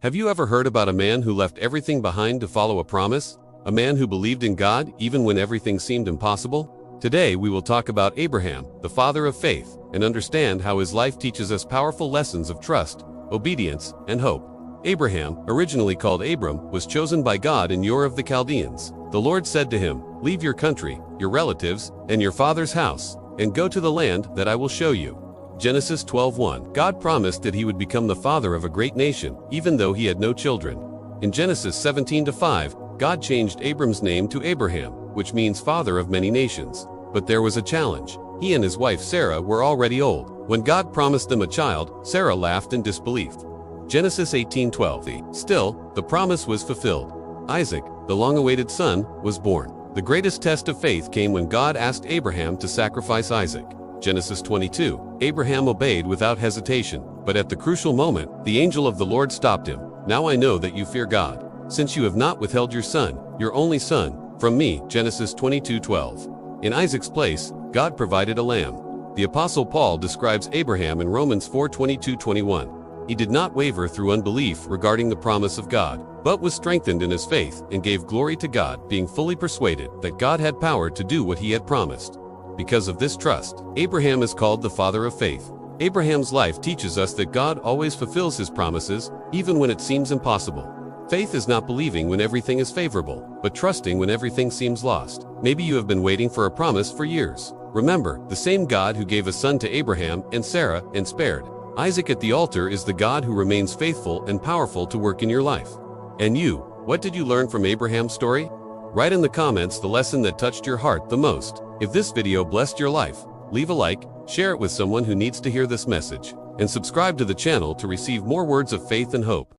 Have you ever heard about a man who left everything behind to follow a promise? A man who believed in God even when everything seemed impossible? Today we will talk about Abraham, the father of faith, and understand how his life teaches us powerful lessons of trust, obedience, and hope. Abraham, originally called Abram, was chosen by God in Ur of the Chaldeans. The Lord said to him, "Leave your country, your relatives, and your father's house, and go to the land that I will show you." Genesis 12:1. God promised that he would become the father of a great nation, even though he had no children. In Genesis 17:5, God changed Abram's name to Abraham, which means father of many nations. But there was a challenge. He and his wife Sarah were already old. When God promised them a child, Sarah laughed in disbelief. Genesis 18:12. Still, the promise was fulfilled. Isaac, the long-awaited son, was born. The greatest test of faith came when God asked Abraham to sacrifice Isaac. Genesis 22. Abraham obeyed without hesitation, but at the crucial moment, the angel of the Lord stopped him. "Now I know that you fear God, since you have not withheld your son, your only son, from me." Genesis 22:12. In Isaac's place, God provided a lamb. The Apostle Paul describes Abraham in Romans 4:22-21. He did not waver through unbelief regarding the promise of God, but was strengthened in his faith and gave glory to God, being fully persuaded that God had power to do what he had promised. Because of this trust, Abraham is called the father of faith. Abraham's life teaches us that God always fulfills his promises, even when it seems impossible. Faith is not believing when everything is favorable, but trusting when everything seems lost. Maybe you have been waiting for a promise for years. Remember, the same God who gave a son to Abraham and Sarah and spared Isaac at the altar is the God who remains faithful and powerful to work in your life. And you, what did you learn from Abraham's story? Write in the comments the lesson that touched your heart the most. If this video blessed your life, leave a like, share it with someone who needs to hear this message, and subscribe to the channel to receive more words of faith and hope.